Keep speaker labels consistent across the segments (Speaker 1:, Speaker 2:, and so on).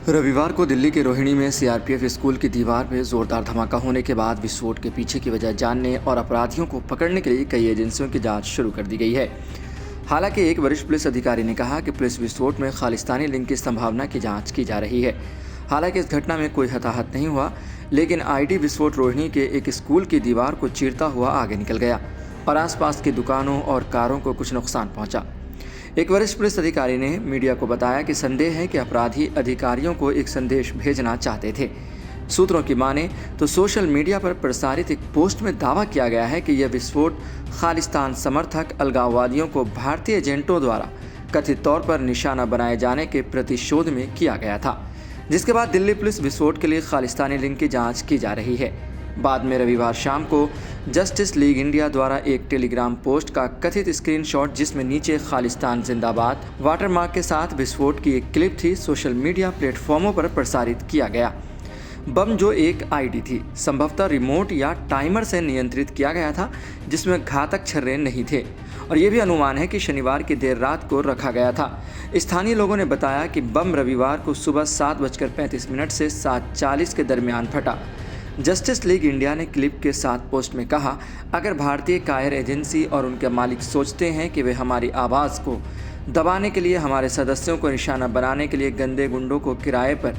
Speaker 1: रविवार को दिल्ली के रोहिणी में सीआरपीएफ स्कूल की दीवार में जोरदार धमाका होने के बाद विस्फोट के पीछे की वजह जानने और अपराधियों को पकड़ने के लिए कई एजेंसियों की जांच शुरू कर दी गई है। हालांकि एक वरिष्ठ पुलिस अधिकारी ने कहा कि पुलिस विस्फोट में खालिस्तानी लिंक की संभावना की जांच की जा रही है। हालांकि इस घटना में कोई हताहत नहीं हुआ, लेकिन आईडी विस्फोट रोहिणी के एक स्कूल की दीवार को चीरता हुआ आगे निकल गया और आसपास की दुकानों और कारों को कुछ नुकसान पहुंचा। एक वरिष्ठ पुलिस अधिकारी ने मीडिया को बताया कि संदेह है कि अपराधी अधिकारियों को एक संदेश भेजना चाहते थे। सूत्रों की माने तो सोशल मीडिया पर प्रसारित एक पोस्ट में दावा किया गया है कि यह विस्फोट खालिस्तान समर्थक अलगाववादियों को भारतीय एजेंटों द्वारा कथित तौर पर निशाना बनाए जाने के प्रतिशोध में किया गया था, जिसके बाद दिल्ली पुलिस विस्फोट के लिए खालिस्तानी लिंक की जाँच की जा रही है। बाद में रविवार शाम को जस्टिस लीग इंडिया द्वारा एक टेलीग्राम पोस्ट का कथित स्क्रीनशॉट, जिसमें नीचे खालिस्तान जिंदाबाद वाटरमार्क के साथ विस्फोट की एक क्लिप थी, सोशल मीडिया प्लेटफॉर्मों पर प्रसारित किया गया। बम, जो एक आईडी थी, संभवतः रिमोट या टाइमर से नियंत्रित किया गया था, जिसमें घातक छर्रे नहीं थे और यह भी अनुमान है कि शनिवार की देर रात को रखा गया था। स्थानीय लोगों ने बताया कि बम रविवार को सुबह 7:35 से 7:40 के दरमियान फटा। जस्टिस लीग इंडिया ने क्लिप के साथ पोस्ट में कहा, अगर भारतीय कायर एजेंसी और उनके मालिक सोचते हैं कि वे हमारी आवाज़ को दबाने के लिए, हमारे सदस्यों को निशाना बनाने के लिए गंदे गुंडों को किराए पर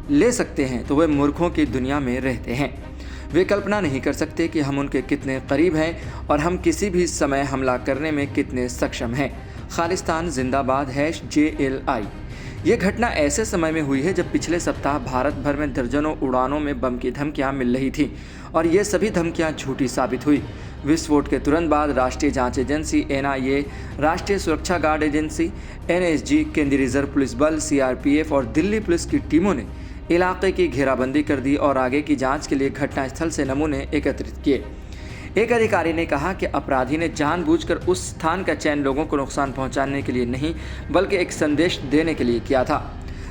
Speaker 1: ले सकते हैं, तो वे मूर्खों की दुनिया में रहते हैं। वे कल्पना नहीं कर सकते कि हम उनके कितने करीब हैं और हम किसी भी समय हमला करने में कितने सक्षम हैं। खालिस्तान जिंदाबाद #JLI। ये घटना ऐसे समय में हुई है जब पिछले सप्ताह भारत भर में दर्जनों उड़ानों में बम की धमकियां मिल रही थी और ये सभी धमकियां झूठी साबित हुई। विस्फोट के तुरंत बाद राष्ट्रीय जांच एजेंसी NIA, राष्ट्रीय सुरक्षा गार्ड एजेंसी NSG, केंद्रीय रिजर्व पुलिस बल CRPF और दिल्ली पुलिस की टीमों ने इलाके की घेराबंदी कर दी और आगे की जाँच के लिए घटनास्थल से नमूने एकत्रित किए। एक अधिकारी ने कहा कि अपराधी ने जानबूझकर उस स्थान का चयन लोगों को नुकसान पहुंचाने के लिए नहीं, बल्कि एक संदेश देने के लिए किया था।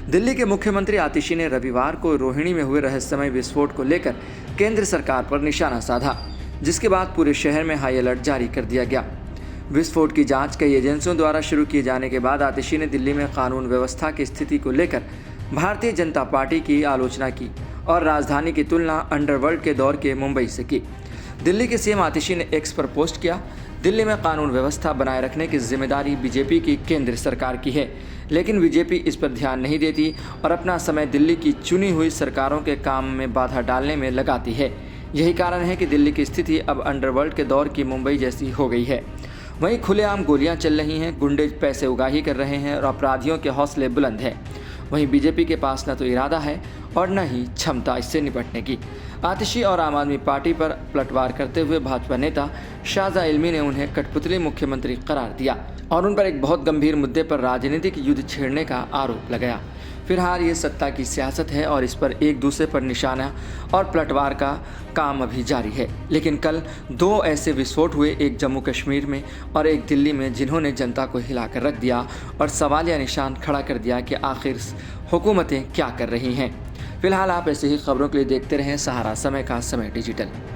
Speaker 1: दिल्ली के मुख्यमंत्री आतिशी ने रविवार को रोहिणी में हुए रहस्यमय विस्फोट को लेकर केंद्र सरकार पर निशाना साधा, जिसके बाद पूरे शहर में हाई अलर्ट जारी कर दिया गया। विस्फोट की जांच कई एजेंसियों द्वारा शुरू किए जाने के बाद आतिशी ने दिल्ली में कानून व्यवस्था की स्थिति को लेकर भारतीय जनता पार्टी की आलोचना की और राजधानी की तुलना अंडरवर्ल्ड के दौर के मुंबई से की। दिल्ली के सीएम आतिशी ने एक्स पर पोस्ट किया, दिल्ली में कानून व्यवस्था बनाए रखने की जिम्मेदारी बीजेपी की केंद्र सरकार की है, लेकिन बीजेपी इस पर ध्यान नहीं देती और अपना समय दिल्ली की चुनी हुई सरकारों के काम में बाधा डालने में लगाती है। यही कारण है कि दिल्ली की स्थिति अब अंडरवर्ल्ड के दौर की मुंबई जैसी हो गई है। वहीं खुलेआम गोलियां चल रही हैं, गुंडे पैसे उगाही कर रहे हैं और अपराधियों के हौसले बुलंद हैं। वहीं बीजेपी के पास न तो इरादा है और न ही क्षमता इससे निपटने की। आतिशी और आम आदमी पार्टी पर पलटवार करते हुए भाजपा नेता शाहजहां इल्मी ने उन्हें कठपुतली मुख्यमंत्री करार दिया और उन पर एक बहुत गंभीर मुद्दे पर राजनीतिक युद्ध छेड़ने का आरोप लगाया। फिलहाल ये सत्ता की सियासत है और इस पर एक दूसरे पर निशाना और पलटवार का काम अभी जारी है। लेकिन कल 2 ऐसे विस्फोट हुए, एक जम्मू कश्मीर में और एक दिल्ली में, जिन्होंने जनता को हिलाकर रख दिया और सवालिया निशान खड़ा कर दिया कि आखिर हुकूमतें क्या कर रही हैं। फिलहाल आप ऐसे ही खबरों के लिए देखते रहें सहारा समय का समय डिजिटल।